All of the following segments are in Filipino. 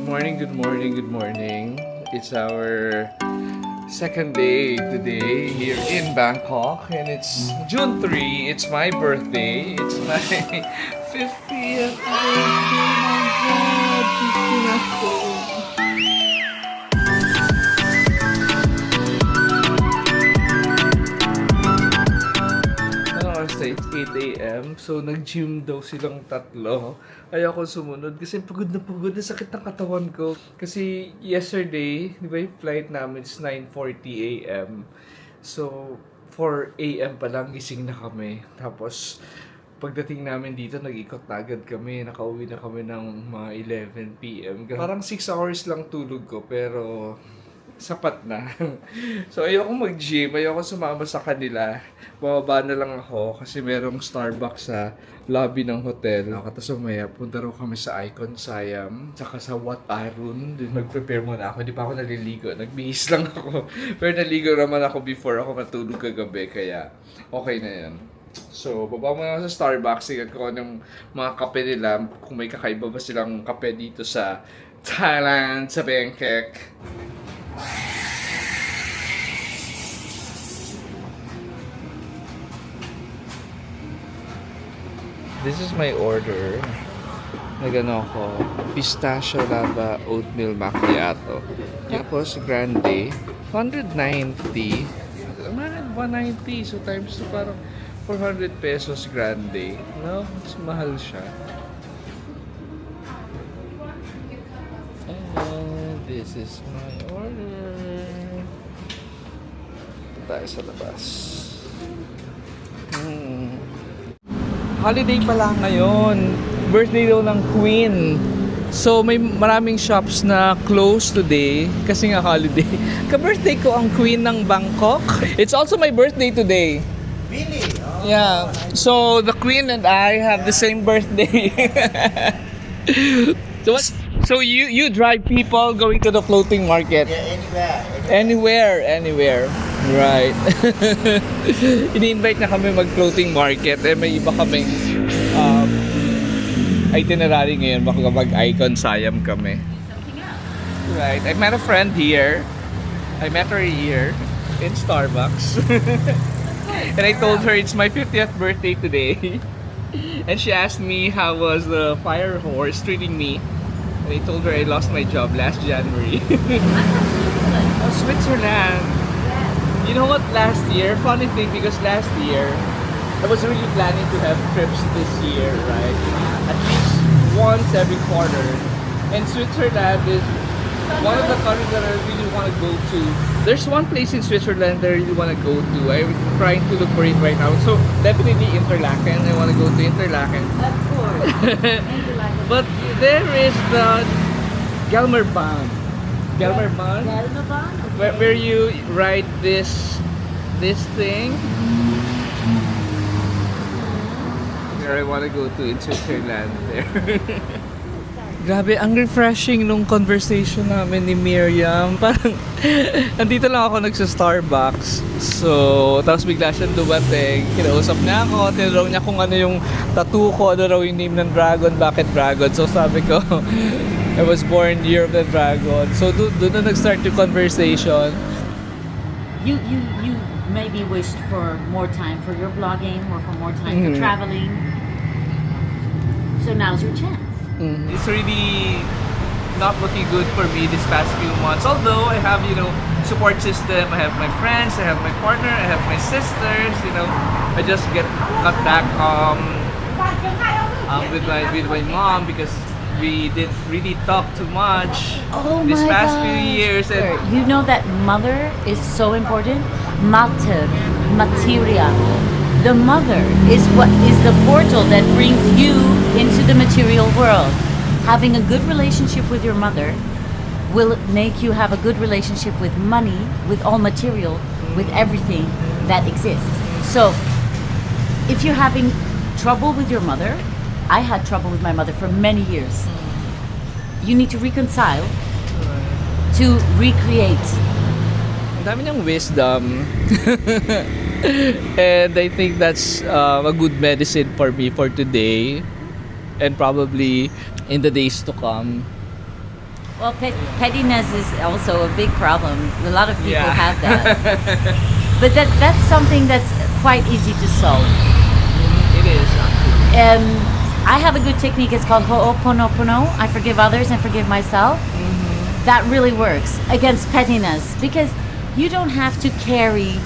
morning, good morning, good morning. It's our second day today here in Bangkok, and it's June 3. It's my birthday. It's my 50th birthday. My God, 50 na ako. It's 8 a.m. So, nag-gym daw silang tatlo. Ayaw ko sumunod kasi pagod na sakit ng katawan ko. Kasi yesterday, di ba yung flight namin is 9:40 a.m. So, 4 a.m. pa lang gising na kami. Tapos, pagdating namin dito, nag-ikot na agad kami. Nakauwi na kami ng mga 11 p.m. Parang 6 hours lang tulog ko, pero sapat na. So, ayoko mag-gym. Ayoko sumama sa kanila. Bababa na lang ako kasi merong Starbucks sa lobby ng hotel. Tapos umaya, punta raw kami sa Icon Siam. Tsaka sa Wat Arun. Mag-prepare muna ako. Hindi pa ako naliligo. Nagbihis lang ako. Pero naligo naman ako before ako matulog kagabi. Kaya okay na yan. So, baba muna ako sa Starbucks. Tingnan ko ng mga kape nila. Kung may kakaiba ba silang kape dito sa Thailand, sa Bangkok. This is my order. Nagano ako, pistachio lava oatmeal macchiato. Tapos grande, 190. 190, so times 2 parang 400 pesos grande. No, mas mahal siya. And this is my order. Ito tayo sa labas. Holiday pala ngayon. Birthday daw ng Queen. So may maraming shops na close today kasi nga holiday. Ka-birthday ko ang Queen ng Bangkok. It's also my birthday today. Really? Oh, Yeah. So the Queen and I have the same birthday. So you drive people going to the floating market? Yeah, anywhere. Right. Ini-invite na kami mag-floating market. May iba kaming itinerary ngayon. Baka mag-Icon Siam kami. Right. I met a friend here. I met her here in Starbucks. And I told her it's my 50th birthday today. And she asked me how was the fire horse treating me. And I told her I lost my job last January. Oh, Switzerland. You know what, last year, funny thing, because last year, I was really planning to have trips this year, right? At least once every quarter. And Switzerland is one of the countries that I really want to go to. There's one place in Switzerland that I really want to go to. I'm trying to look for it right now. So, definitely Interlaken. I want to go to Interlaken. Of course. Interlaken. But there is the Gelmerbahn. Gelmerbahn? Gelmerbahn? Okay. Where you ride this thing. Where I want to go to in Switzerland there. Grabe, ang refreshing nung conversation namin ni Miriam. Parang, nandito lang ako nagsa-Starbucks. So, tapos bigla siyang dumating. Kinausap niya ako. Tinanong niya kung ano yung tattoo ko, ano raw yung name ng dragon, bakit dragon. So, sabi ko, I was born year of the dragon. So, doon na nag-start yung conversation. You maybe wished for more time for your blogging or for more time for traveling. So now's your chance. It's really not looking good for me this past few months. Although I have, support system. I have my friends, I have my partner, I have my sisters, I just got back with my mom because we didn't really talk too much this past few years. And you know that mother is so important. Mater, materia. The mother is what is the portal that brings you into the material world. Having a good relationship with your mother will make you have a good relationship with money, with all material, with everything that exists. So, if you're having trouble with your mother, I had trouble with my mother for many years. You need to reconcile to recreate. ang dami niyang wisdom. And I think that's a good medicine for me for today and probably in the days to come. Well, pettiness is also a big problem. A lot of people Yeah. have that. But that's something that's quite easy to solve. It is actually. I have a good technique. It's called Ho'oponopono. I forgive others and forgive myself. That really works against pettiness because you don't have to carry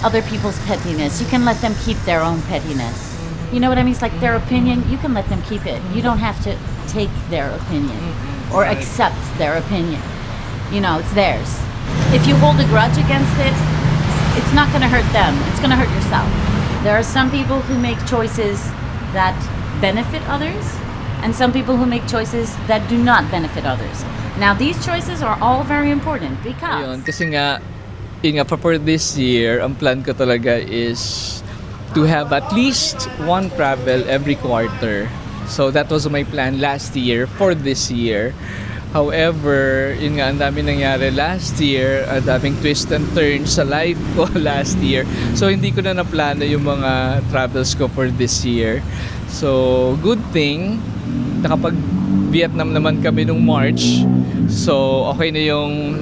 other people's pettiness. You can let them keep their own pettiness. You know what I mean? It's like their opinion, you can let them keep it. You don't have to take their opinion or Right. accept their opinion. You know, it's theirs. If you hold a grudge against it, it's not going to hurt them. It's going to hurt yourself. There are some people who make choices that benefit others and some people who make choices that do not benefit others. Now, these choices are all very important because Ayun, kasi nga, yun nga, for this year, ang plan ko talaga is to have at least one travel every quarter. So that was my plan last year for this year. However, yun nga, ang dami nangyari last year, ang daming twist and turns sa life ko last year. So hindi ko na naplano yung mga travels ko for this year. So good thing, nakapag Vietnam naman kami nung March. So okay na yung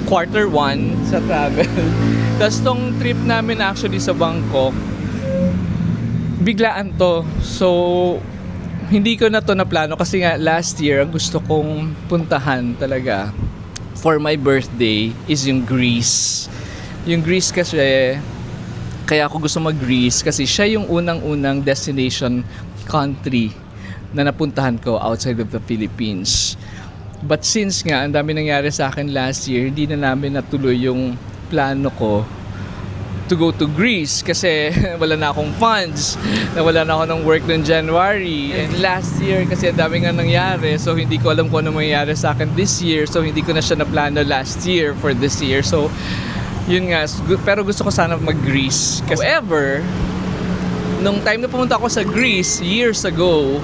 quarter 1 sa travel. Tapos tong trip namin actually sa Bangkok, biglaan to. So hindi ko na to naplano kasi nga last year ang gusto kong puntahan talaga for my birthday is yung Greece. Yung Greece kasi, kaya ako gusto mag-Greece kasi siya yung unang-unang destination country na napuntahan ko outside of the Philippines. But since nga ang dami nangyari sa akin last year, hindi na namin natuloy yung plano ko to go to Greece kasi wala na akong funds, nawala na ako ng work noong January, and last year kasi ang dami nga nangyari, so hindi ko alam kung ano mangyayari sa akin this year, so hindi ko na siya naplano last year for this year. So yun nga, pero gusto ko sana mag-Greece. However, nung time na pumunta ako sa Greece years ago,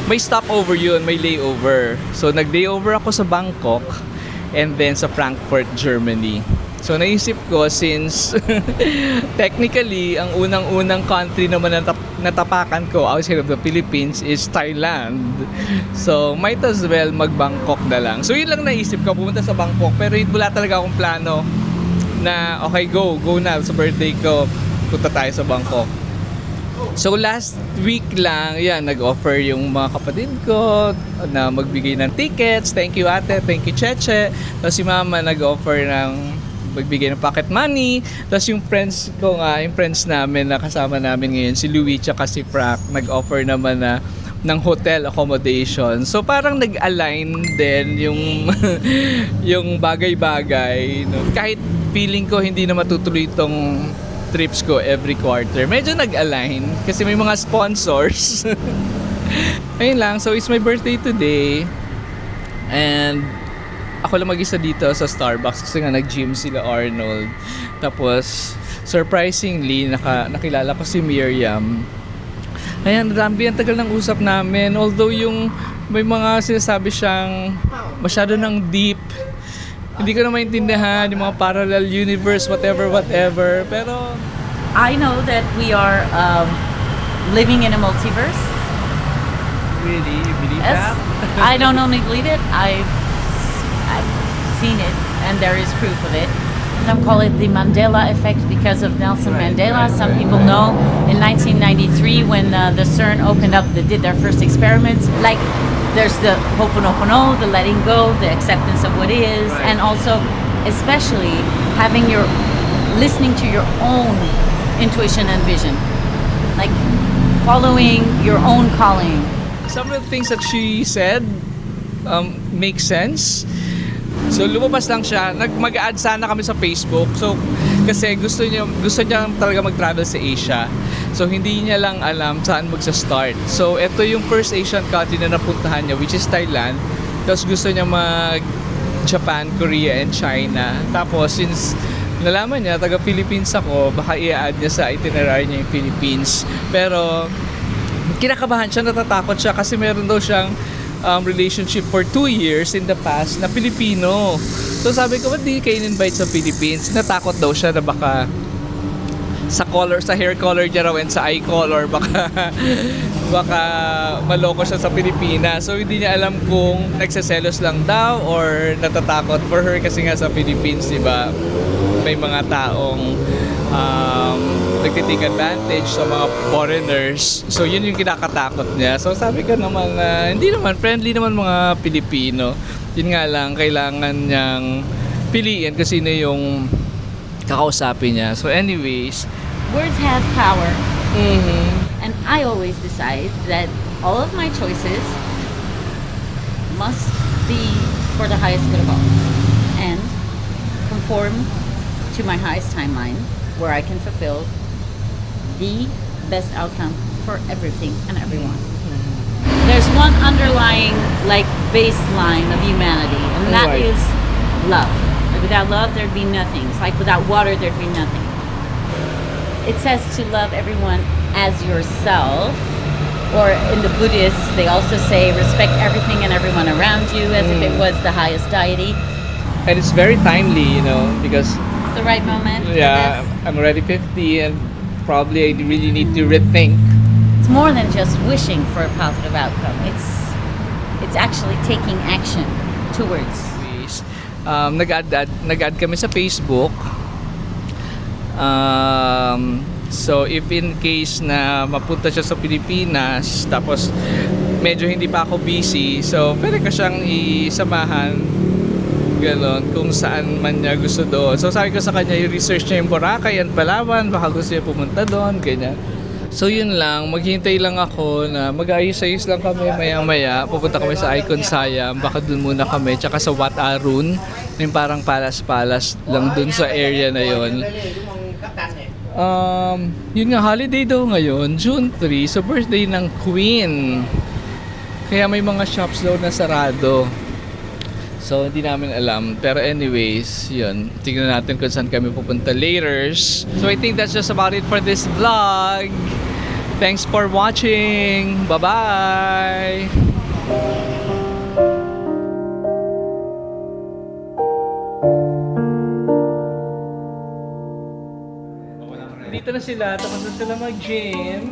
may stopover yun, may layover. So nag-layover ako sa Bangkok and then sa Frankfurt, Germany. So naisip ko, since technically ang unang-unang country naman na natapakan ko outside of the Philippines is Thailand. So might as well mag-Bangkok na lang. So yun lang naisip ko, pumunta sa Bangkok. Pero wala talaga akong plano na okay, go na sa birthday ko, punta tayo sa Bangkok. So last week lang, yan, nag-offer yung mga kapatid ko na magbigay ng tickets. Thank you ate, thank you Cheche. Tapos si mama nag-offer ng magbigay ng pocket money. Tapos yung friends ko nga, yung friends namin na kasama namin ngayon, si Louie tsaka si Frank, nag-offer naman na ng hotel accommodation. So parang nag-align din yung yung bagay-bagay, no? Kahit feeling ko hindi na matutuloy itong trips ko every quarter, medyo nag-align kasi may mga sponsors. Ayun lang, so it's my birthday today and ako lang mag-isa dito sa Starbucks kasi nga nag-gym sila Arnold. Tapos surprisingly nakilala ko si Miriam. Ayan, Rambi, ang tagal ng usap namin. Although yung may mga sinasabi siyang masyado ng deep, hindi ko na maintindihan yung mga parallel universe, whatever. Pero I know that we are living in a multiverse. Really? You believe Yes, that? I don't only believe it. I've seen it, and there is proof of it. Some call it the Mandela effect because of Nelson Mandela. Some people know in 1993 when the CERN opened up, they did their first experiments. Like there's the Ho'oponopono, the letting go, the acceptance of what is, and also, especially listening to your own intuition and vision, like following your own calling. some of the things that she said make sense. So lumabas lang siya, mag-add sana kami sa Facebook. So kasi gusto niya talaga mag-travel sa Asia. So hindi niya lang alam saan magsa-start. So ito yung first Asian country na napuntahan niya, which is Thailand. Tapos gusto niya mag-Japan, Korea, and China. Tapos since nalaman niya taga Philippines ako, baka i-add niya sa itinerary niya yung Philippines. Pero kinakabahan siya, natatakot siya kasi meron daw siyang relationship for 2 years in the past na Pilipino. So sabi ko, ba't di kayo invite sa Philippines? Natakot daw siya na baka sa hair color niya raw and sa eye color, baka baka maloko siya sa Pilipinas. So hindi niya alam kung nagseselos lang daw or natatakot for her kasi nga sa Philippines, di ba? May mga taong nagtitake advantage sa mga foreigners. So yun yung kinakatakot niya. So sabi ko naman na hindi naman, friendly naman mga Pilipino. Yun nga lang, kailangan niyang piliin kung sino yung kakausapin niya. So anyways, Words have power. mhm. And I always decide that all of my choices must be for the highest good of all and conform to my highest timeline where I can fulfill the best outcome for everything and everyone. There's one underlying like baseline of humanity, and that Right. is love. Like, without love there'd be nothing. It's like without water there'd be nothing. It says to love everyone as yourself, or in the Buddhists they also say respect everything and everyone around you as if it was the highest deity. And it's very timely, you know, because It's the right moment for yeah, this. I'm already 50 and probably I really need to rethink. It's more than just wishing for a positive outcome. It's actually taking action towards. Nag-add kami sa Facebook. So if in case na mapunta siya sa Pilipinas tapos medyo hindi pa ako busy, so pwede ka siyang isamahan ganon kung saan man niya gusto doon. So sabi ko sa kanya, i-research niya yung Boracay and Palawan, baka gusto niya pumunta doon, ganyan. So yun lang, maghintay lang ako na mag-ayos-ayos lang kami maya-maya. Pupunta kami sa Icon Siam, baka dun muna kami. Tsaka sa Wat Arun, yung parang palas-palas lang dun sa area na yon. Yun nga, holiday daw ngayon, June 3, so birthday ng Queen. Kaya may mga shops daw na sarado. So, hindi namin alam. Pero anyways, yun. Tingnan natin kung saan kami pupunta later. So, I think that's just about it for this vlog. Thanks for watching. Bye-bye! Dito na sila. Tapos na sila mag-gym.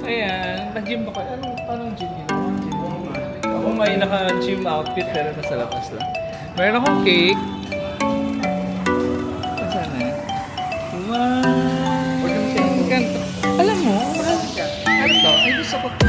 Ayan. Nag-gym ba kayo? Anong gym yun? Ako may naka-gym outfit pero nasa labas lang. Meron akong cake. Saan na? Wow! Ganto. Alam mo, mahal siya. Ano to? Ay, gusto ko to.